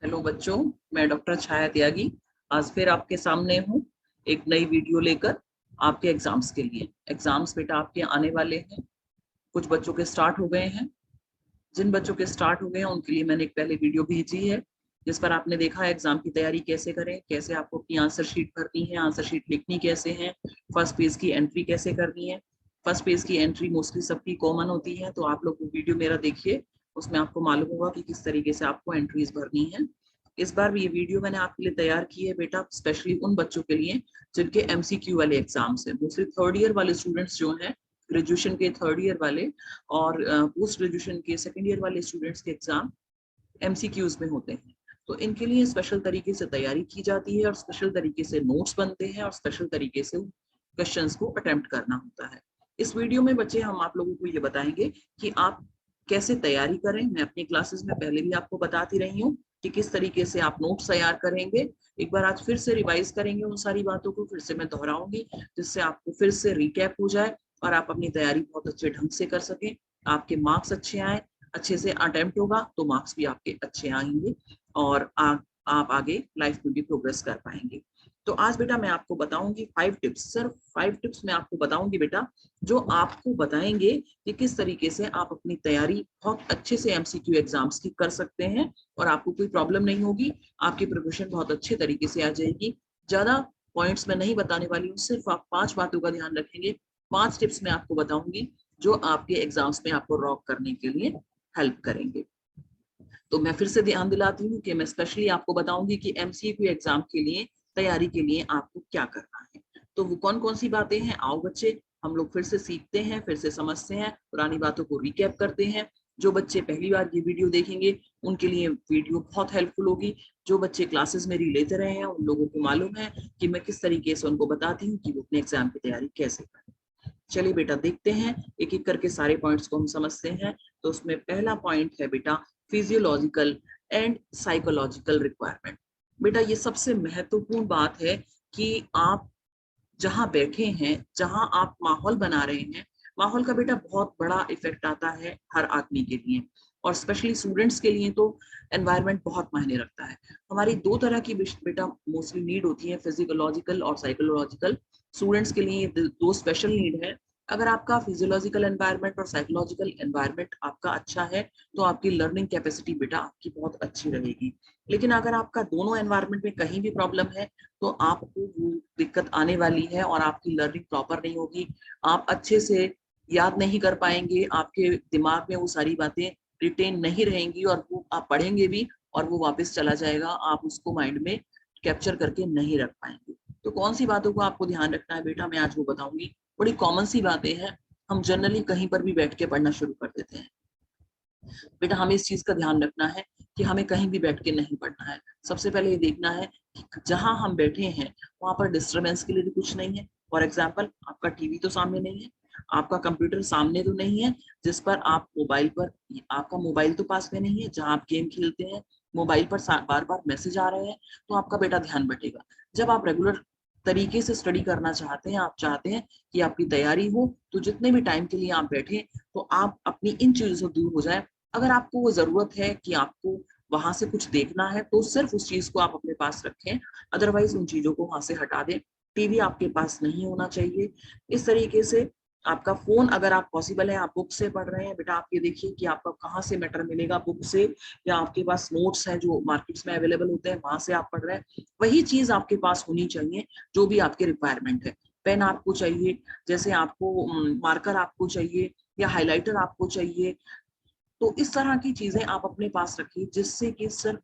Hello बच्चों, मैं doctor छाया त्यागी आज फिर आपके सामने हूँ एक नई वीडियो लेकर आपके एग्जाम्स के लिए। एग्जाम्स बेटा आपके आने वाले हैं। कुछ बच्चों के स्टार्ट हो गए हैं। जिन बच्चों के स्टार्ट हो गए हैं उनके लिए मैंने एक पहले वीडियो भेजी है जिस पर आपने देखा है एग्जाम की तैयारी कैसे करें, कैसे आपको अपनी आंसर शीट भरनी है, आंसर शीट लिखनी कैसे है, फर्स्ट पेज की एंट्री कैसे करनी है। फर्स्ट पेज की एंट्री मोस्टली सबकी कॉमन होती है, तो आप लोग वो वीडियो मेरा देखिए, उसमें आपको मालूम होगा कि किस तरीके से आपको एंट्रीज भरनी है। इस बार भी ये वीडियो मैंने आपके लिए तैयार की है बेटा, स्पेशली उन बच्चों के लिए जिनके एमसीक्यू वाले एग्जाम्स हैं। मोस्टली थर्ड ईयर वाले स्टूडेंट्स जो हैं, ग्रेजुएशन के थर्ड ईयर वाले और पोस्ट ग्रेजुएशन के सेकेंड ईयर वाले स्टूडेंट्स के एग्जाम एमसीक्यूज में होते हैं। तो इनके लिए स्पेशल तरीके से तैयारी की जाती है और स्पेशल तरीके से नोट्स बनते हैं और स्पेशल तरीके से क्वेश्चंस को अटेम्प्ट करना होता है। इस वीडियो में बच्चे हम आप लोगों को ये बताएंगे कि आप कैसे तैयारी करें। मैं अपनी क्लासेस में पहले भी आपको बताती रही हूँ कि किस तरीके से आप नोट्स तैयार करेंगे। एक बार आज फिर से रिवाइज करेंगे, उन सारी बातों को फिर से मैं दोहराऊंगी जिससे आपको फिर से रिकैप हो जाए और आप अपनी तैयारी बहुत अच्छे ढंग से कर सकें, आपके मार्क्स अच्छे आए, अच्छे से अटेम्प्ट होगा तो मार्क्स भी आपके अच्छे आएंगे और आप आगे लाइफ में भी प्रोग्रेस कर पाएंगे। तो आज बेटा मैं आपको बताऊंगी 5 टिप्स, सिर्फ 5 टिप्स मैं आपको बताऊंगी बेटा, जो आपको बताएंगे कि किस तरीके से आप अपनी तैयारी बहुत अच्छे से एमसीक्यू एग्जाम्स की कर सकते हैं और आपको कोई प्रॉब्लम नहीं होगी। आपकी प्रिपरेशन बहुत अच्छे तरीके से आ जाएगी। ज्यादा पॉइंट्स में नहीं बताने वाली हूँ, सिर्फ आप 5 बातों का ध्यान रखेंगे। 5 टिप्स मैं आपको बताऊंगी जो आपके एग्जाम्स में आपको रॉक करने के लिए हेल्प करेंगे। तो मैं फिर से ध्यान दिलाती हूँ कि मैं स्पेशली आपको बताऊंगी कि एमसीक्यू एग्जाम के लिए तैयारी के लिए आपको क्या करना है। तो वो कौन कौन सी बातें हैं, आओ बच्चे हम लोग फिर से सीखते हैं, फिर से समझते हैं, पुरानी बातों को रिकैप करते हैं। जो बच्चे पहली बार ये वीडियो देखेंगे उनके लिए वीडियो बहुत हेल्पफुल होगी। जो बच्चे क्लासेस मेरी लेते रहे हैं उन लोगों को मालूम है कि मैं किस तरीके से उनको बताती हूँ कि वो अपने एग्जाम की तैयारी कैसे करें। चलिए बेटा देखते हैं, एक एक करके सारे पॉइंट्स को हम समझते हैं। तो उसमें पहला पॉइंट है बेटा फिजियोलॉजिकल एंड साइकोलॉजिकल रिक्वायरमेंट। बेटा ये सबसे महत्वपूर्ण बात है कि आप जहां बैठे हैं, जहां आप माहौल बना रहे हैं, माहौल का बेटा बहुत बड़ा इफेक्ट आता है हर आदमी के लिए और स्पेशली स्टूडेंट्स के लिए तो एनवायरनमेंट बहुत मायने रखता है। हमारी दो तरह की बेटा मोस्टली नीड होती है, फिजियोलॉजिकल और साइकोलॉजिकल। स्टूडेंट्स के लिए दो स्पेशल नीड है। अगर आपका फिजियोलॉजिकल एनवायरनमेंट और साइकोलॉजिकल एनवायरनमेंट आपका अच्छा है तो आपकी लर्निंग कैपेसिटी बेटा आपकी बहुत अच्छी रहेगी। लेकिन अगर आपका दोनों एनवायरनमेंट में कहीं भी प्रॉब्लम है तो आपको वो दिक्कत आने वाली है और आपकी लर्निंग प्रॉपर नहीं होगी। आप अच्छे से याद नहीं कर पाएंगे, आपके दिमाग में वो सारी बातें रिटेन नहीं रहेंगी और वो आप पढ़ेंगे भी और वो वापस चला जाएगा, आप उसको माइंड में कैप्चर करके नहीं रख पाएंगे। तो कौन सी बातों को आपको ध्यान रखना है बेटा, मैं आज वो बताऊंगी। बड़ी कॉमन सी बातें हैं, हम जनरली कहीं पर भी बैठ के पढ़ना शुरू कर देते हैं। बेटा हमें इस चीज का ध्यान रखना है कि हमें कहीं भी बैठ के नहीं पढ़ना है। सबसे पहले ये देखना है कि जहां हम बैठे हैं वहां पर डिस्टरबेंस के लिए भी कुछ नहीं है। फॉर एग्जाम्पल आपका टीवी तो सामने नहीं है, आपका कंप्यूटर सामने तो नहीं है जिस पर आप मोबाइल पर, आपका मोबाइल तो पास में नहीं है जहां आप गेम खेलते हैं, मोबाइल पर बार बार मैसेज आ रहे हैं, तो आपका बेटा ध्यान बटेगा। जब आप रेगुलर तरीके से स्टडी करना चाहते हैं, आप चाहते हैं कि आपकी तैयारी हो, तो जितने भी टाइम के लिए आप बैठे तो आप अपनी इन चीजों से दूर हो जाए। अगर आपको वो जरूरत है कि आपको वहां से कुछ देखना है तो सिर्फ उस चीज को आप अपने पास रखें, अदरवाइज उन चीजों को वहां से हटा दें। टीवी आपके पास नहीं होना चाहिए। इस तरीके से आपका फोन, अगर आप पॉसिबल है आप बुक से पढ़ रहे हैं बेटा, आप ये देखिए कि आपका कहाँ से मैटर मिलेगा, बुक से या आपके पास नोट्स हैं जो मार्केट्स में अवेलेबल होते हैं वहां से आप पढ़ रहे हैं, वही चीज आपके पास होनी चाहिए जो भी आपके रिक्वायरमेंट है। पेन आपको चाहिए, जैसे आपको मार्कर आपको चाहिए या हाइलाइटर आपको चाहिए, तो इस तरह की चीजें आप अपने पास रखिए जिससे कि सिर्फ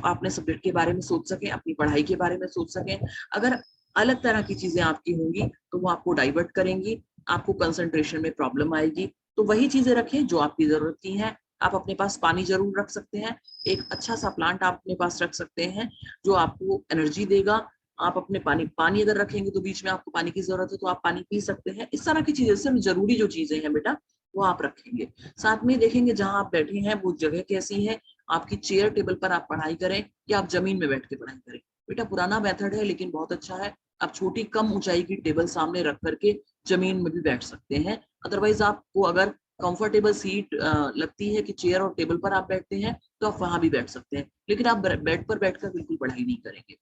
अपने सब्जेक्ट के बारे में सोच सकें, अपनी पढ़ाई के बारे में सोच सकें। अगर अलग तरह की चीजें आपकी होंगी तो वो आपको डाइवर्ट करेंगी, आपको कंसंट्रेशन में प्रॉब्लम आएगी। तो वही चीजें रखें जो आपकी जरूरत की हैं। आप अपने पास पानी जरूर रख सकते हैं, एक अच्छा सा प्लांट आप अपने पास रख सकते हैं जो आपको एनर्जी देगा। आप अपने पानी अगर रखेंगे तो बीच में आपको पानी की जरूरत है तो आप पानी पी सकते हैं। इस तरह की चीजें, सिर्फ जरूरी जो चीजें हैं बेटा वो आप रखेंगे। साथ में देखेंगे जहां आप बैठे हैं वो जगह कैसी है, आपकी चेयर टेबल पर आप पढ़ाई करें या आप जमीन में बैठ के पढ़ाई करें। बेटा पुराना मेथड है लेकिन बहुत अच्छा है। आप छोटी कम ऊंचाई की टेबल सामने रख करके जमीन में भी बैठ सकते हैं। अदरवाइज आपको अगर कंफर्टेबल सीट लगती है कि चेयर और टेबल पर आप बैठते हैं तो आप वहां भी बैठ सकते हैं, लेकिन आप बेड पर बैठकर बिल्कुल पढ़ाई नहीं करेंगे,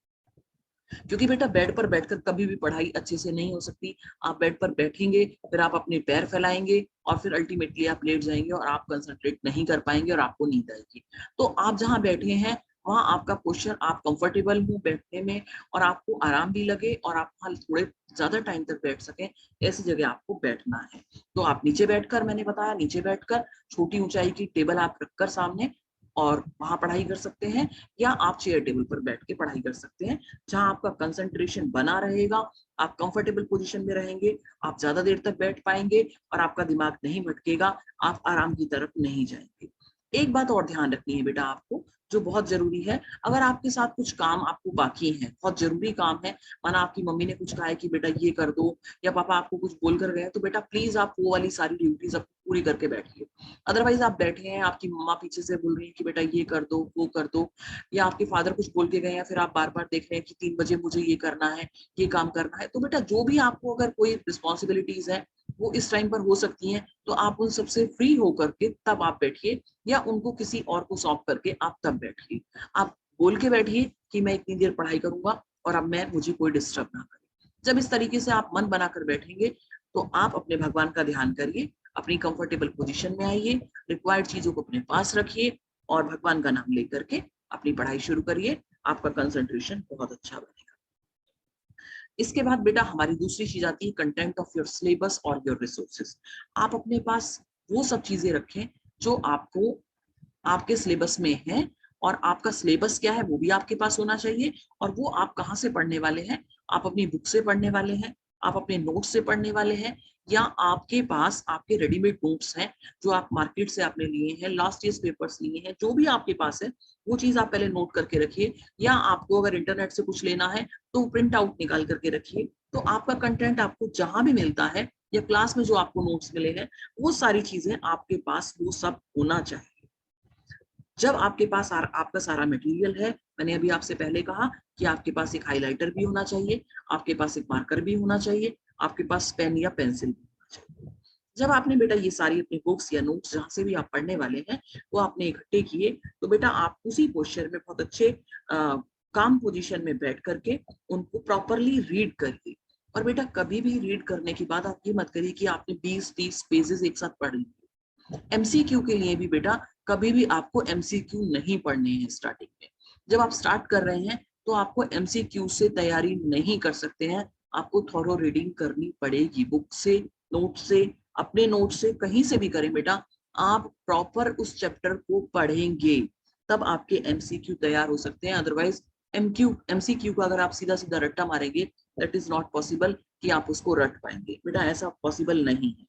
क्योंकि बेटा बेड पर बैठकर कभी भी पढ़ाई अच्छे से नहीं हो सकती। आप बेड पर बैठेंगे, फिर आप अपने पैर फैलाएंगे और फिर अल्टीमेटली आप लेट जाएंगे और आप कंसंट्रेट नहीं कर पाएंगे और आपको नींद आएगी। तो आप जहां बैठे हैं वहां आपका पोस्चर, आप कंफर्टेबल हो बैठने में और आपको आराम भी लगे और आप वहां थोड़े ज्यादा टाइम तक बैठ सकें, ऐसी जगह आपको बैठना है। तो आप नीचे बैठकर, मैंने बताया नीचे बैठकर छोटी ऊंचाई की टेबल आप रखकर सामने और वहां पढ़ाई कर सकते हैं, या आप चेयर टेबल पर बैठ के पढ़ाई कर सकते हैं, जहां आपका कंसंट्रेशन बना रहेगा, आप कंफर्टेबल पोजीशन में रहेंगे, आप ज्यादा देर तक बैठ पाएंगे और आपका दिमाग नहीं भटकेगा, आप आराम की तरफ नहीं जाएंगे। एक बात और ध्यान रखनी है बेटा आपको, जो बहुत जरूरी है, अगर आपके साथ कुछ काम आपको बाकी है, बहुत जरूरी काम है, माना आपकी मम्मी ने कुछ कहा है कि बेटा ये कर दो, या पापा आपको कुछ बोल कर गए, तो बेटा प्लीज आप वो वाली सारी ड्यूटीज अब पूरी करके बैठिए। अदरवाइज आप बैठे हैं, आपकी मम्मा पीछे से बोल रही है कि बेटा ये कर दो, वो कर दो, या आपके फादर कुछ बोल के गए हैं, फिर आप बार बार देख रहे हैं कि 3 बजे मुझे ये करना है, ये काम करना है, तो बेटा जो भी आपको अगर कोई रिस्पॉन्सिबिलिटीज है वो इस टाइम पर हो सकती हैं, तो आप उन सबसे फ्री होकर के तब आप बैठिए, या उनको किसी और को सौंप करके आप तब बैठिए। आप बोल के बैठिए कि मैं इतनी देर पढ़ाई करूंगा और अब मैं, मुझे कोई डिस्टर्ब ना करे। जब इस तरीके से आप मन बनाकर बैठेंगे तो आप अपने भगवान का ध्यान करिए, अपनी कंफर्टेबल पोजीशन में आइए, रिक्वायर्ड चीजों को अपने पास रखिए और भगवान का नाम लेकर के अपनी पढ़ाई शुरू करिए। आपका कंसंट्रेशन बहुत अच्छा बनेगा। इसके बाद बेटा हमारी दूसरी चीज आती है कंटेंट ऑफ योर सिलेबस और योर रिसोर्सेज। आप अपने पास वो सब चीजें रखें जो आपको आपके सिलेबस में है, और आपका सिलेबस क्या है वो भी आपके पास होना चाहिए। और वो आप कहाँ से पढ़ने वाले हैं, आप अपनी बुक से पढ़ने वाले हैं, आप अपने नोट्स से पढ़ने वाले हैं, या आपके पास आपके रेडीमेड नोट्स हैं जो आप मार्केट से आपने लिए हैं, लास्ट ईयर पेपर्स लिए हैं, जो भी आपके पास है वो चीज आप पहले नोट करके रखिए। या आपको अगर इंटरनेट से कुछ लेना है तो प्रिंट आउट निकाल करके रखिए। तो आपका कंटेंट आपको जहां भी मिलता है या क्लास में जो आपको नोट्स मिले हैं, वो सारी चीजें आपके पास वो सब होना चाहिए। जब आपके पास आपका सारा मटेरियल है, मैंने अभी आपसे पहले कहा कि आपके पास एक हाइलाइटर भी होना चाहिए, आपके पास एक मार्कर भी होना चाहिए, आपके पास पेन या पेंसिल भी होना चाहिए। जब आपने बेटा ये सारी अपनी बुक्स या नोट्स जहां से भी आप पढ़ने वाले हैं वो आपने इकट्ठे किए, तो बेटा आप उसी पोस्चर में बहुत अच्छे काम पोजीशन में बैठ करके उनको प्रॉपरली रीड करिए। और बेटा कभी भी रीड करने के बाद आप ये मत करिए कि आपने 20-30 पेजेस एक साथ पढ़ लिए। एमसीक्यू के लिए भी बेटा कभी भी आपको एमसीक्यू नहीं पढ़ने हैं स्टार्टिंग में। जब आप स्टार्ट कर रहे हैं तो आपको एमसीक्यू से तैयारी नहीं कर सकते हैं, आपको थॉरो रीडिंग करनी पड़ेगी, बुक से, नोट से, अपने नोट से, कहीं से भी करें बेटा, आप प्रॉपर उस चैप्टर को पढ़ेंगे तब आपके एमसीक्यू तैयार हो सकते हैं। अदरवाइज एमसीक्यू का अगर आप सीधा सीधा रट्टा मारेंगे, दैट इज नॉट पॉसिबल कि आप उसको रट पाएंगे, बेटा ऐसा पॉसिबल नहीं है।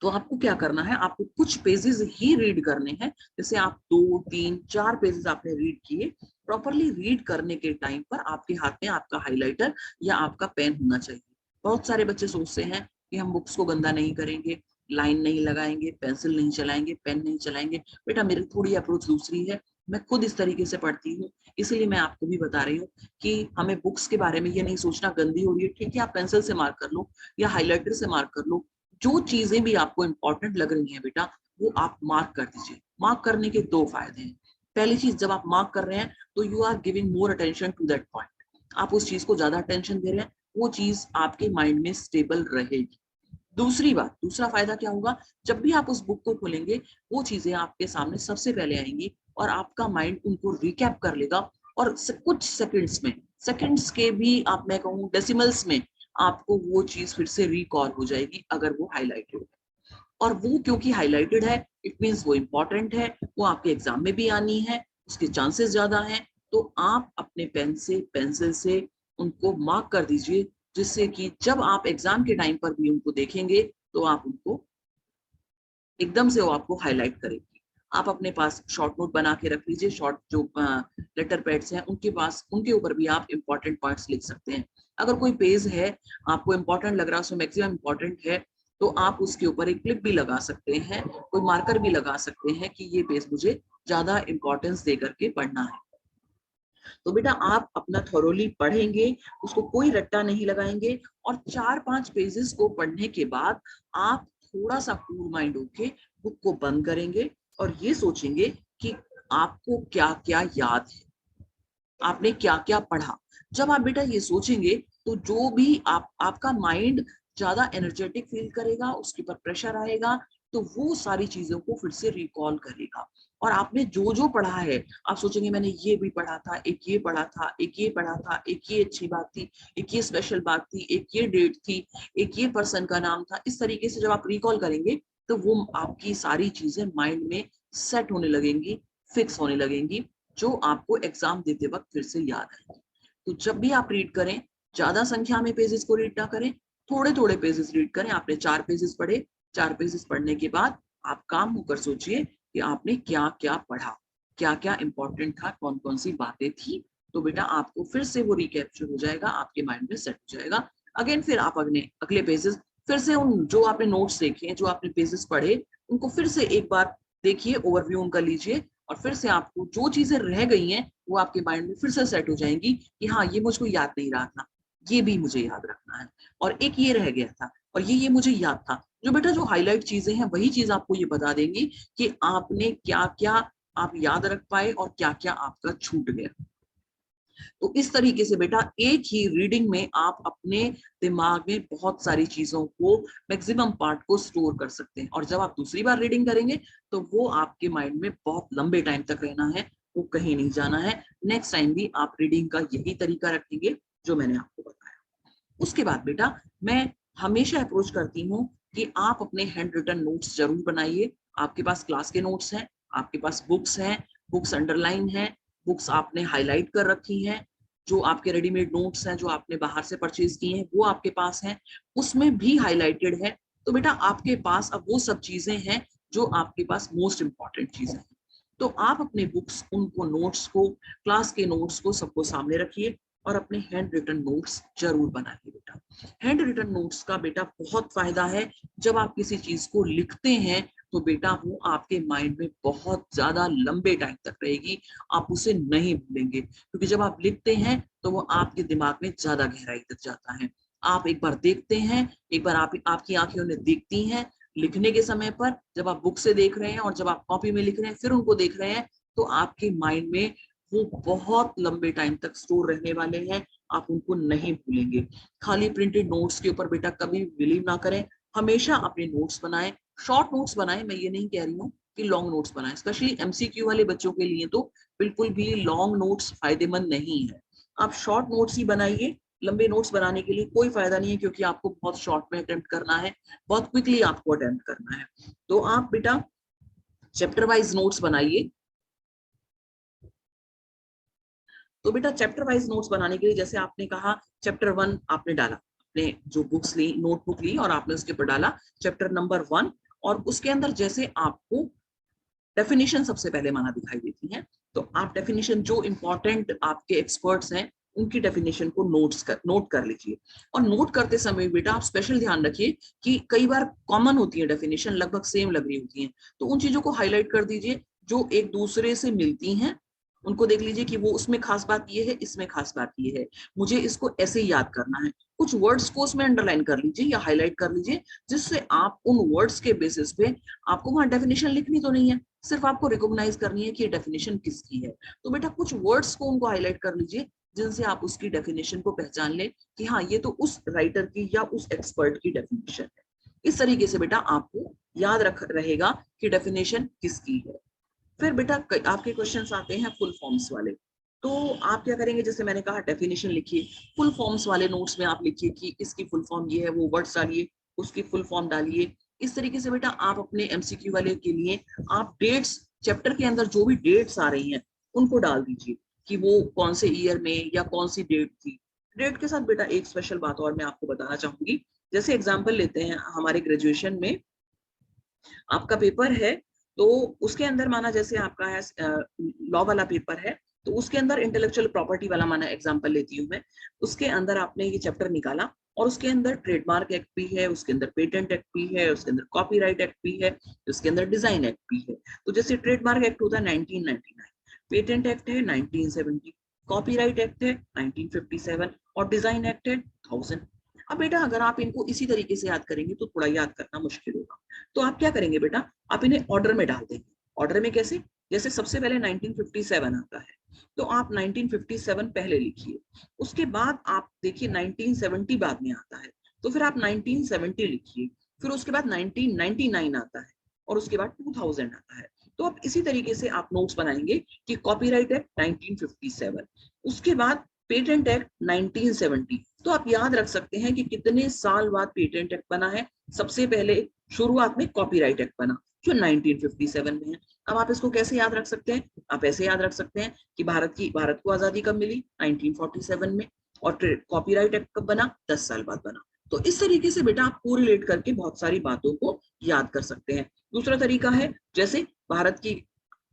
तो आपको क्या करना है, आपको कुछ पेजेस ही रीड करने हैं। जैसे आप 2-3-4 पेजेस आपने रीड किए, प्रॉपरली रीड करने के टाइम पर आपके हाथ में आपका हाइलाइटर या आपका पेन होना चाहिए। बहुत सारे बच्चे सोचते हैं कि हम बुक्स को गंदा नहीं करेंगे, लाइन नहीं लगाएंगे, पेंसिल नहीं चलाएंगे, पेन नहीं चलाएंगे। बेटा मेरी थोड़ी अप्रोच दूसरी है, मैं खुद इस तरीके से पढ़ती हूँ, इसलिए मैं आपको भी बता रही हूँ कि हमें बुक्स के बारे में ये नहीं सोचना गंदी हो रही है, ठीक है आप पेंसिल से मार्क कर लो या हाइलाइटर से मार्क कर लो। जो चीजें भी आपको इंपॉर्टेंट लग रही हैं बेटा वो आप मार्क कर दीजिए। मार्क करने के 2 फायदे हैं। पहली चीज, जब आप मार्क कर रहे हैं तो you are giving more attention to that point, आप उस चीज को ज्यादा अटेंशन दे रहे हैं, वो चीज आपके माइंड में स्टेबल रहेगी। दूसरी बात, दूसरा फायदा क्या होगा, जब भी आप उस बुक को खोलेंगे वो चीजें आपके सामने सबसे पहले आएंगी और आपका माइंड उनको रिकैप कर लेगा, और कुछ सेकंड्स में, सेकंड्स के भी आप, मैं कहूँ डेसिमल्स में, आपको वो चीज फिर से रिकॉल हो जाएगी अगर वो हाईलाइटेड है। और वो क्योंकि हाईलाइटेड है इट मीन्स वो इंपॉर्टेंट है, वो आपके एग्जाम में भी आनी है, उसके चांसेस ज्यादा हैं। तो आप अपने पेन से, पेंसिल से उनको मार्क कर दीजिए, जिससे कि जब आप एग्जाम के टाइम पर भी उनको देखेंगे तो आप उनको एकदम से वो आपको हाईलाइट करेगी। आप अपने पास शॉर्ट नोट बना के रख लीजिए, शॉर्ट जो लेटर पैड्स हैं उनके पास, उनके ऊपर भी आप इंपॉर्टेंट पॉइंट्स लिख सकते हैं। अगर कोई पेज है आपको इंपॉर्टेंट लग रहा है, उसमें मैक्सिमम इंपॉर्टेंट है, तो आप उसके ऊपर एक क्लिप भी लगा सकते हैं, कोई मार्कर भी लगा सकते हैं कि ये पेज मुझे ज्यादा इंपॉर्टेंस दे करके पढ़ना है। तो बेटा आप अपना थोरोली पढ़ेंगे, उसको कोई रट्टा नहीं लगाएंगे, और 4-5 पेजेस को पढ़ने के बाद आप थोड़ा सा कूल माइंड होके बुक को बंद करेंगे और ये सोचेंगे कि आपको क्या क्या याद है, आपने क्या क्या पढ़ा। जब आप बेटा ये सोचेंगे तो जो भी आपका माइंड ज्यादा एनर्जेटिक फील करेगा, उसके ऊपर प्रेशर आएगा, तो वो सारी चीजों को फिर से रिकॉल करेगा। और आपने जो जो पढ़ा है आप सोचेंगे मैंने ये भी पढ़ा था, एक ये पढ़ा था, एक ये पढ़ा था, एक ये अच्छी बात थी, एक ये स्पेशल बात थी, एक ये डेट थी, एक ये पर्सन का नाम था। इस तरीके से जब आप रिकॉल करेंगे तो वो आपकी सारी चीजें माइंड में सेट होने लगेंगी, फिक्स होने लगेंगी, जो आपको एग्जाम देते वक्त फिर से याद आएगी। तो जब भी आप रीड करें, ज्यादा संख्या में पेजेस को रीड ना करें, थोड़े थोड़े पेजेस रीड करें। आपने 4 पेजेस पढ़े, 4 पेजेस पढ़ने के बाद आप काम होकर सोचिए कि आपने क्या क्या पढ़ा, क्या क्या इंपॉर्टेंट था, कौन कौन सी बातें थी। तो बेटा आपको फिर से वो रिकैप्चर हो जाएगा, आपके माइंड में सेट हो जाएगा। अगेन फिर आप अगले पेजेस फिर से उन जो आपने नोट्स देखे, जो आपने पेजेस पढ़े, उनको फिर से एक बार देखिए, ओवरव्यू उनका लीजिए, और फिर से आपको जो चीजें रह गई हैं वो आपके माइंड में फिर से सेट हो जाएंगी कि हाँ ये मुझको याद नहीं रहा था, ये भी मुझे याद रखना है, और एक ये रह गया था, और ये मुझे याद था। जो बेटा जो हाईलाइट चीजें हैं वही चीज आपको ये बता देंगी कि आपने क्या क्या आप याद रख पाए और क्या क्या आपका छूट गया। तो इस तरीके से बेटा एक ही रीडिंग में आप अपने दिमाग में बहुत सारी चीजों को, मैक्सिमम पार्ट को स्टोर कर सकते हैं। और जब आप दूसरी बार रीडिंग करेंगे तो वो आपके माइंड में बहुत लंबे टाइम तक रहना है, वो कहीं नहीं जाना है। नेक्स्ट टाइम भी आप रीडिंग का यही तरीका रखेंगे जो मैंने आपको बताया। उसके बाद बेटा मैं हमेशा अप्रोच करती हूँ कि आप अपने हैंड रिटन नोट्स जरूर बनाइए। आपके पास क्लास के नोट्स हैं, आपके पास बुक्स हैं, बुक्स अंडरलाइन है, बुक्स आपने हाईलाइट कर रखी हैं, जो आपके रेडीमेड नोट्स हैं जो आपने बाहर से परचेज किए हैं वो आपके पास हैं, उसमें भी हाईलाइटेड है। तो बेटा आपके पास अब वो सब चीजें हैं जो आपके पास मोस्ट इंपॉर्टेंट चीजें हैं। तो आप अपने बुक्स, उनको नोट्स को, क्लास के नोट्स को सबको सामने रखिए और अपने हैंड रिटन नोट्स जरूर बनाइए बेटा। हैंड रिटन नोट्स का बेटा बहुत फायदा है। जब आप किसी चीज को लिखते हैं तो बेटा वो आपके माइंड में बहुत ज्यादा लंबे टाइम तक रहेगी, आप उसे नहीं भूलेंगे, क्योंकि जब आप लिखते हैं तो वो आपके दिमाग में ज्यादा गहराई तक जाता है। आप एक बार देखते हैं, एक बार आपकी आंखें उन्हें देखती हैं लिखने के समय पर, जब आप बुक से देख रहे हैं और जब आप कॉपी में लिख रहे हैं फिर उनको देख रहे हैं, तो आपके माइंड में वो बहुत लंबे टाइम तक स्टोर रहने वाले हैं, आप उनको नहीं भूलेंगे। खाली प्रिंटेड नोट्स के ऊपर बेटा कभी बिलीव ना करें, हमेशा अपने नोट्स बनाएं, शॉर्ट नोट्स बनाएं। मैं ये नहीं कह रही हूँ कि लॉन्ग नोट्स बनाएं, स्पेशली एमसीक्यू वाले बच्चों के लिए तो बिल्कुल भी लॉन्ग नोट्स फायदेमंद नहीं है। आप शॉर्ट नोट्स ही बनाइए, लंबे नोट्स बनाने के लिए कोई फायदा नहीं है, क्योंकि आपको बहुत शॉर्ट में अटेम्प्ट करना है, बहुत क्विकली आपको अटेम्प्ट करना है। तो आप बेटा चैप्टर वाइज नोट्स बनाइए। तो बेटा चैप्टर वाइज नोट्स बनाने के लिए जैसे आपने कहा चैप्टर 1 आपने डाला, आपने जो बुक्स ली, नोटबुक ली और आपने उसके ऊपर डाला चैप्टर नंबर 1, और उसके अंदर जैसे आपको डेफिनेशन सबसे पहले माना दिखाई देती है, तो आप डेफिनेशन जो इंपॉर्टेंट आपके एक्सपर्ट्स हैं उनकी डेफिनेशन को नोट कर लीजिए। और नोट करते समय बेटा आप स्पेशल ध्यान रखिए कि कई बार कॉमन होती है डेफिनेशन, लगभग सेम लग रही होती हैं, तो उन चीजों को हाईलाइट कर दीजिए जो एक दूसरे से मिलती हैं। उनको देख लीजिए कि वो उसमें खास बात ये है, इसमें खास बात ये है, मुझे इसको ऐसे ही याद करना है। कुछ वर्ड्स को उसमें अंडरलाइन कर लीजिए या हाईलाइट कर लीजिए, जिससे आप उन वर्ड्स के बेसिस पे, आपको वहां डेफिनेशन लिखनी तो नहीं है, सिर्फ आपको रिकॉग्नाइज करनी है कि ये डेफिनेशन किसकी है। तो बेटा कुछ वर्ड्स को उनको हाईलाइट कर लीजिए जिनसे आप उसकी डेफिनेशन को पहचान लें कि हाँ ये तो उस राइटर की या उस एक्सपर्ट की डेफिनेशन है। इस तरीके से बेटा आपको याद रहेगा कि डेफिनेशन किसकी है। फिर बेटा आपके क्वेश्चंस आते हैं फुल फॉर्म्स वाले। तो आप क्या करेंगे, जैसे मैंने कहा डेफिनेशन लिखिए, फुल फॉर्म्स वाले नोट्स में आप लिखिए कि इसकी फुल फॉर्म ये है, वो वर्ड्स डालिए, उसकी फुल फॉर्म डालिए। इस तरीके से बेटा आप अपने एमसीक्यू वाले के लिए आप डेट्स, चैप्टर के अंदर जो भी डेट्स आ रही हैं उनको डाल दीजिए कि वो कौन से ईयर में या कौन सी डेट थी। डेट के साथ बेटा एक स्पेशल बात और मैं आपको बताना चाहूंगी। जैसे एग्जाम्पल लेते हैं, हमारे ग्रेजुएशन में आपका पेपर है, तो उसके अंदर माना जैसे आपका है लॉ वाला पेपर है, तो उसके अंदर इंटेलेक्चुअल प्रॉपर्टी वाला माना एग्जांपल लेती हूँ मैं। उसके अंदर आपने ये चैप्टर निकाला और उसके अंदर ट्रेडमार्क एक्ट भी है, उसके अंदर पेटेंट एक्ट भी है, उसके अंदर कॉपीराइट एक्ट भी है, उसके अंदर डिजाइन एक्ट भी है। तो जैसे ट्रेडमार्क एक्ट होता है 1999, पेटेंट एक्ट है 1970, कॉपीराइट एक्ट है 1957 और डिजाइन एक्ट है 1000। अब बेटा अगर आप इनको इसी तरीके से याद करेंगे तो थोड़ा याद करना मुश्किल होगा। तो आप क्या करेंगे बेटा, आप इन्हें ऑर्डर में डाल देंगे। ऑर्डर में कैसे? जैसे सबसे पहले 1957 आता है, तो आप 1957 पहले लिखिए। उसके बाद आप देखिए 1970 बाद में आता है, तो फिर आप 1970 लिखिए। फिर उसके बाद 1999 आता है और उसके बाद 2000 आता है। तो आप इसी तरीके से आप नोट्स बनाएंगे कि कॉपीराइट एक्ट 1957, उसके बाद पेटेंट एक्ट 1970। तो आप याद रख सकते हैं कि कितने साल बाद पेटेंट एक्ट बना है। सबसे पहले शुरुआत में कॉपीराइट एक्ट बना जो 1957 में है। अब आप इसको कैसे याद रख सकते हैं? आप ऐसे याद रख सकते हैं कि भारत को आजादी कब मिली? 1947 में। और कॉपीराइट एक्ट कब बना? 10 साल बाद बना। तो इस तरीके से बेटा आप कोरिलेट करके बहुत सारी बातों को याद कर सकते हैं। दूसरा तरीका है, जैसे भारत की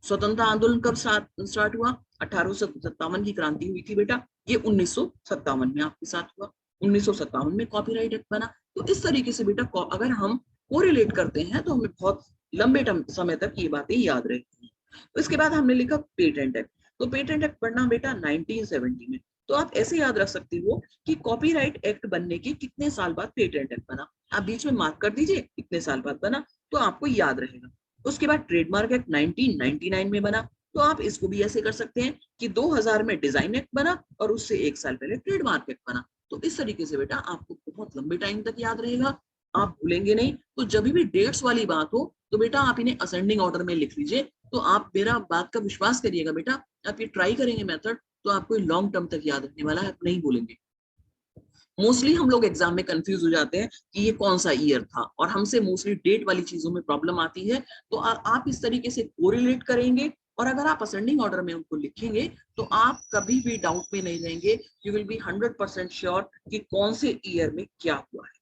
स्वतंत्रता आंदोलन कब स्टार्ट हुआ? 1857 की क्रांति हुई थी बेटा, ये 1957 में आपके साथ हुआ। 1957 में कॉपीराइट एक्ट बना। तो इस तरीके से बेटा अगर हम कोरिलेट करते हैं तो हमें बहुत लंबे समय तक ये बातें याद रहती हैं। तो इसके बाद हमने लिखा पेटेंट एक्ट। तो पेटेंट एक्ट पढ़ना बेटा 1970 में। तो आप ऐसे याद रख सकते हो कि कॉपीराइट एक्ट बनने के कितने साल बाद पेटेंट एक्ट बना। आप बीच में मार्क कर दीजिए कितने साल बाद बना, तो आपको याद रहेगा। उसके बाद ट्रेडमार्क एक्ट 1999 में बना। तो आप इसको भी ऐसे कर सकते हैं कि 2000 में डिजाइन एक्ट बना और उससे एक साल पहले ट्रेडमार्क एक्ट बना। तो इस तरीके से बेटा आपको बहुत लंबे टाइम तक याद रहेगा, आप भूलेंगे नहीं। तो जब भी डेट्स वाली बात हो तो बेटा आप इन्हें असेंडिंग ऑर्डर में लिख लीजिए। तो आप मेरा बात का विश्वास करिएगा बेटा, आप ये ट्राई करेंगे मेथड तो आपको लॉन्ग टर्म तक याद रखने वाला है, आप नहीं भूलेंगे। मोस्टली हम लोग एग्जाम में कंफ्यूज हो जाते हैं कि ये कौन सा ईयर था, और हमसे मोस्टली डेट वाली चीजों में प्रॉब्लम आती है। तो आप इस तरीके से कोरिलेट करेंगे और अगर आप असेंडिंग ऑर्डर में उनको लिखेंगे तो आप कभी भी डाउट में नहीं रहेंगे। यू विल बी 100% श्योर कि कौन से ईयर में क्या हुआ है।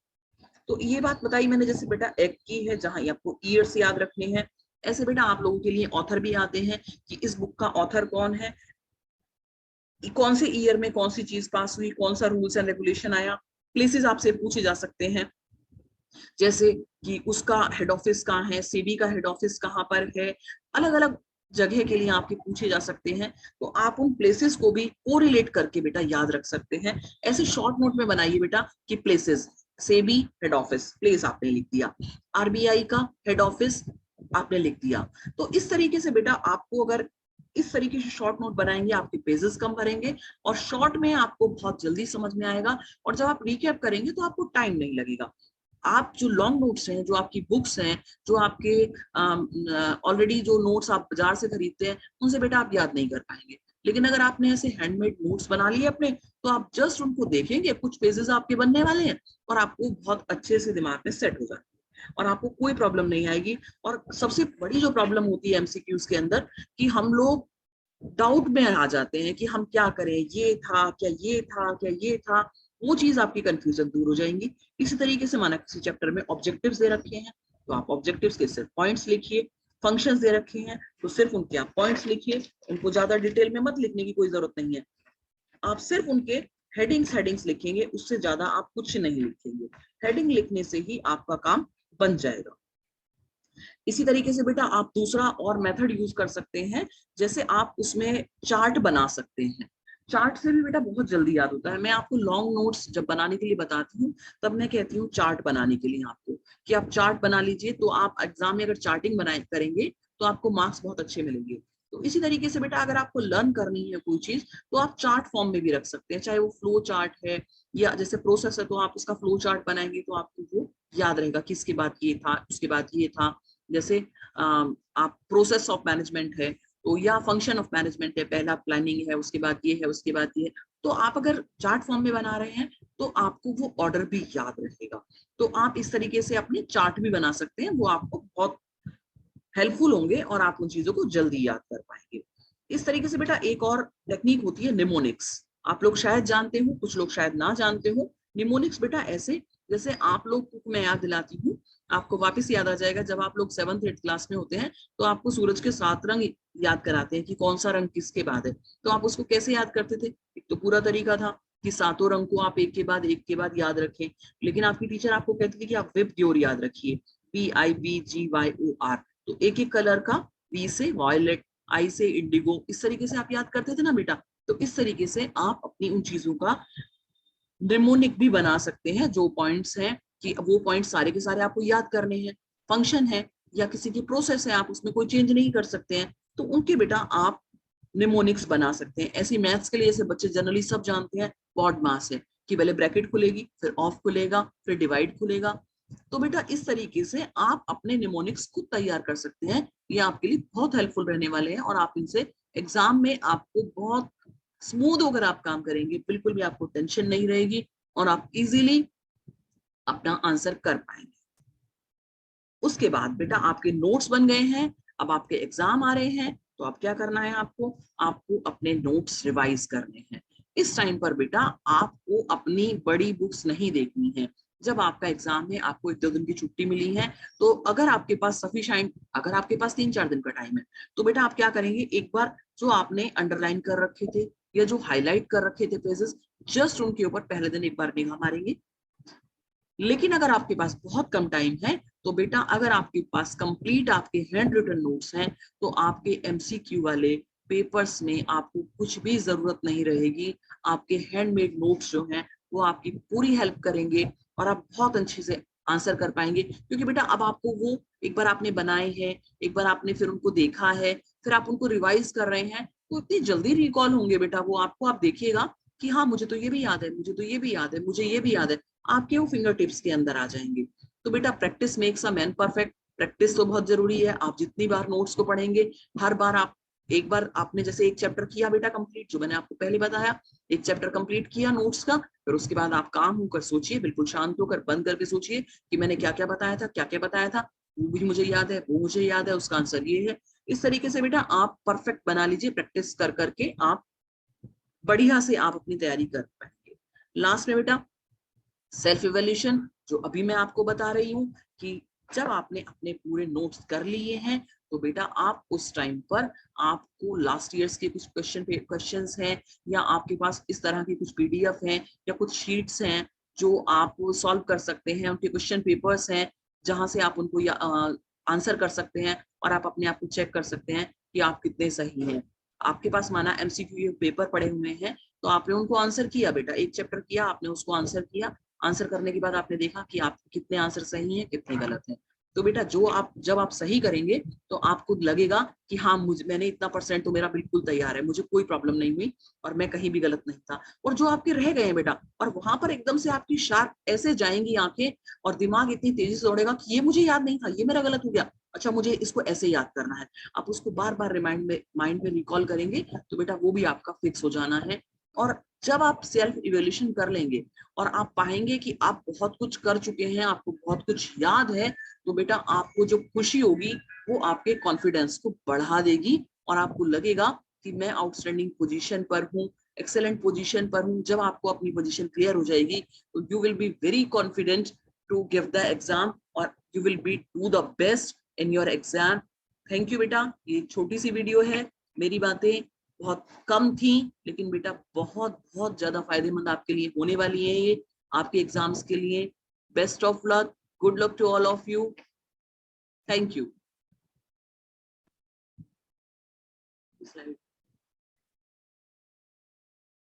तो ये बात बताई मैंने जैसे बेटा एक्ट की है, जहां आपको ईयर्स याद रखने हैं। ऐसे बेटा आप लोगों के लिए ऑथर भी आते हैं कि इस बुक का ऑथर कौन है, कौन से ईयर में कौन सी चीज पास हुई, कौन सा रूल्स एंड रेगुलेशन आया। प्लेसेस आपसे पूछे जा सकते हैं, जैसे कि उसका हेड ऑफिस कहाँ है, सेबी का हेड ऑफिस कहाँ पर है। अलग अलग जगह के लिए आपके पूछे जा सकते हैं। तो आप उन प्लेसेस को भी कोरिलेट करके बेटा याद रख सकते हैं। ऐसे शॉर्ट नोट में बनाइए बेटा कि places, SEBI head office place आपने लिख दिया, आरबीआई का हेड ऑफिस आपने लिख दिया। तो इस तरीके से बेटा आपको अगर इस तरीके से शॉर्ट नोट बनाएंगे आपके पेजेस कम भरेंगे और शॉर्ट में आपको बहुत जल्दी समझ में आएगा। और जब आप रिकैप करेंगे तो आपको टाइम नहीं लगेगा। आप जो लॉन्ग नोट्स हैं, जो आपकी बुक्स हैं, जो आपके ऑलरेडी जो नोट्स आप बाजार से खरीदते हैं, उनसे बेटा आप याद नहीं कर पाएंगे। लेकिन अगर आपने ऐसे हैंडमेड नोट्स बना लिए अपने, तो आप जस्ट उनको देखेंगे, कुछ पेजेस आपके बनने वाले हैं और आपको बहुत अच्छे से दिमाग में सेट हो जाएगा और आपको कोई प्रॉब्लम नहीं आएगी। और सबसे बड़ी जो प्रॉब्लम होती है एमसीक्यूज के अंदर कि हम लोग डाउट में आ जाते हैं कि हम क्या करें, ये था क्या, ये था क्या, ये था। वो चीज आपकी कंफ्यूजन दूर हो जाएंगी। इसी तरीके से माना किसी चैप्टर में ऑब्जेक्टिव्स दे रखे हैं तो आप ऑब्जेक्टिव्स के सिर्फ पॉइंट्स लिखिए। फंक्शंस दे रखे हैं तो सिर्फ उनके आप पॉइंट्स लिखिए, उनको ज्यादा डिटेल में मत लिखने की कोई जरूरत नहीं है। आप सिर्फ उनके हेडिंग्स लिखेंगे, उससे ज्यादा आप कुछ नहीं लिखेंगे। हेडिंग लिखने से ही आपका काम बन जाएगा। इसी तरीके से बेटा आप दूसरा और मेथड यूज कर सकते हैं, जैसे आप उसमें चार्ट बना सकते हैं। चार्ट से भी बेटा बहुत जल्दी याद होता है। मैं आपको लॉन्ग नोट्स जब बनाने के लिए बताती हूँ तब मैं कहती हूँ चार्ट बनाने के लिए आपको कि आप चार्ट बना लीजिए। तो आप एग्जाम में अगर चार्टिंग बनाए करेंगे तो आपको मार्क्स बहुत अच्छे मिलेंगे। तो इसी तरीके से बेटा अगर आपको लर्न करनी है कोई चीज तो आप चार्ट फॉर्म में भी रख सकते हैं, चाहे वो फ्लो चार्ट है या जैसे प्रोसेस है तो आप उसका फ्लो चार्ट बनाएंगे तो आपको वो याद रहेगा कि इसके बाद ये था, उसके बाद ये था। जैसे आप प्रोसेस ऑफ मैनेजमेंट है तो या फंक्शन ऑफ मैनेजमेंट है, पहला प्लानिंग है, उसके बाद ये है, उसके बाद ये है। तो आप अगर चार्ट फॉर्म में बना रहे हैं तो आपको वो ऑर्डर भी याद रहेगा। तो आप इस तरीके से अपने चार्ट भी बना सकते हैं, वो आपको बहुत हेल्पफुल होंगे और आप उन चीजों को जल्दी याद कर पाएंगे। इस तरीके से बेटा एक और टेक्निक होती है निमोनिक्स। आप लोग शायद जानते हो, कुछ लोग शायद ना जानते हो। निमोनिक्स बेटा ऐसे, जैसे आप लोग को मैं याद दिलाती हूँ, आपको वापस याद आ जाएगा। जब आप लोग 7th 8th क्लास में होते हैं तो आपको सूरज के 7 रंग याद कराते हैं कि कौन सा रंग किसके बाद है। तो आप उसको कैसे याद करते थे? एक तो पूरा तरीका था कि सातों रंग को आप एक के बाद याद रखें। लेकिन आपकी टीचर आपको कहती थी कि आप विबग्योर याद रखिए, PIBGYOR। तो एक एक कलर का, बी से वॉयलेट, आई से इंडिगो, इस तरीके से आप याद करते थे ना बेटा। तो इस तरीके से आप अपनी उन चीजों का निमोनिक भी बना सकते हैं, जो पॉइंट्स हैं कि वो पॉइंट सारे के सारे आपको याद करने हैं, फंक्शन है या किसी की प्रोसेस है, आप उसमें कोई चेंज नहीं कर सकते हैं, तो उनके बेटा आप निमोनिक्स बना सकते हैं। ऐसी मैथ्स के लिए जैसे बच्चे जनरली सब जानते हैं बॉड मास है कि पहले ब्रैकेट खुलेगी, फिर ऑफ खुलेगा, फिर डिवाइड खुलेगा। तो बेटा इस तरीके से आप अपने निमोनिक्स खुद तैयार कर सकते हैं। ये आपके लिए बहुत हेल्पफुल रहने वाले हैं और आप इनसे एग्जाम में आपको बहुत स्मूथ होकर आप काम करेंगे, बिल्कुल भी आपको टेंशन नहीं रहेगी और आप इजीली अपना आंसर कर पाएंगे। उसके बाद बेटा आपके नोट्स बन गए हैं, अब आपके एग्जाम आ रहे हैं, तो अब क्या करना है आपको, आपको अपने नोट्स रिवाइज करने हैं। इस टाइम पर बेटा आपको अपनी बड़ी बुक्स नहीं देखनी है। जब आपका एग्जाम है, आपको 1-2 दिन की छुट्टी मिली है, तो अगर आपके पास सफिशिएंट, अगर आपके पास 3-4 दिन का टाइम है, तो बेटा आप क्या करेंगे, एक बार जो आपने अंडरलाइन कर रखे थे या जो हाईलाइट कर रखे थे पेजेस, जस्ट उनके ऊपर पहले दिन एक बार निगाह मारेंगे। लेकिन अगर आपके पास बहुत कम टाइम है, तो बेटा अगर आपके पास कंप्लीट आपके हैंड रिटन नोट्स हैं, तो आपके एमसीक्यू वाले पेपर्स में आपको कुछ भी जरूरत नहीं रहेगी। आपके हैंडमेड नोट्स जो हैं वो आपकी पूरी हेल्प करेंगे और आप बहुत अच्छे से आंसर कर पाएंगे, क्योंकि बेटा अब आपको वो एक बार आपने बनाए हैं, एक बार आपने फिर उनको देखा है, फिर आप उनको रिवाइज कर रहे हैं, तो इतनी जल्दी रिकॉल होंगे बेटा वो आपको। आप देखिएगा कि हाँ मुझे तो ये भी याद है, मुझे तो ये भी याद है, मुझे ये भी याद है, आपके वो फिंगर टिप्स के अंदर आ जाएंगे। तो बेटा practice makes a man perfect. Practice तो बहुत जरूरी है। आप जितनी बार नोट्स को पढ़ेंगे, हर बार आप, एक बार आपने जैसे एक चैप्टर किया बेटा कंप्लीट, जो मैंने आपको पहले बताया, एक चैप्टर कंप्लीट किया नोट्स का, फिर उसके बाद आप काम होकर सोचिए, बिल्कुल शांत होकर बंद करके सोचिए कि मैंने क्या क्या बताया था, क्या क्या बताया था, वो भी मुझे याद है, वो मुझे याद है, उसका आंसर ये है। इस तरीके से बेटा आप परफेक्ट बना लीजिए, प्रैक्टिस कर करके आप बढ़िया से आप अपनी तैयारी कर पाएंगे। लास्ट में बेटा सेल्फ इवैल्यूएशन, जो अभी मैं आपको बता रही हूँ कि जब आपने अपने पूरे नोट्स कर लिए हैं, तो बेटा आप उस टाइम पर आपको लास्ट ईयर्स के कुछ क्वेश्चंस हैं, या आपके पास इस तरह की कुछ पीडीएफ हैं या कुछ शीट्स हैं जो आप सॉल्व कर सकते हैं, उनके क्वेश्चन पेपर्स हैं जहां से आप उनको आंसर कर सकते हैं और आप अपने आप को चेक कर सकते हैं कि आप कितने सही हैं। आपके पास माना एमसीक्यू पेपर पड़े हुए हैं, तो आपने उनको आंसर किया बेटा, एक चैप्टर किया आपने, उसको आंसर किया, आंसर करने के बाद आपने देखा कि आप कितने आंसर सही हैं, कितने गलत हैं। तो बेटा जो आप, जब आप सही करेंगे तो आपको लगेगा कि हाँ मुझे, मैंने इतना परसेंट तो मेरा बिल्कुल तैयार है, मुझे कोई प्रॉब्लम नहीं हुई और मैं कहीं भी गलत नहीं था। और जो आपके रह गए हैं बेटा, और वहां पर एकदम से आपकी शार्प ऐसे जाएंगी आंखें और दिमाग इतनी तेजी से दौड़ेगा कि ये मुझे याद नहीं था, ये मेरा गलत हो गया, अच्छा मुझे इसको ऐसे याद करना है। आप उसको बार बार माइंड में रिकॉल करेंगे, तो बेटा वो भी आपका फिक्स हो जाना है। और जब आप सेल्फ इवैल्यूएशन कर लेंगे और आप पाएंगे कि आप बहुत कुछ कर चुके हैं, आपको बहुत कुछ याद है, तो बेटा आपको जो खुशी होगी वो आपके कॉन्फिडेंस को बढ़ा देगी और आपको लगेगा कि मैं आउटस्टैंडिंग पोजीशन पर हूँ, एक्सेलेंट पोजीशन पर हूँ। जब आपको अपनी पोजीशन क्लियर हो जाएगी, तो you will be very confident to give the exam और you will be do the best in your exam. Thank you बेटा। ये छोटी सी वीडियो है, मेरी बातें बहुत कम थी, लेकिन बेटा बहुत बहुत ज्यादा फायदेमंद आपके लिए होने वाली है ये, आपके एग्जाम्स के लिए। Best of luck, good luck to all of you, thank you.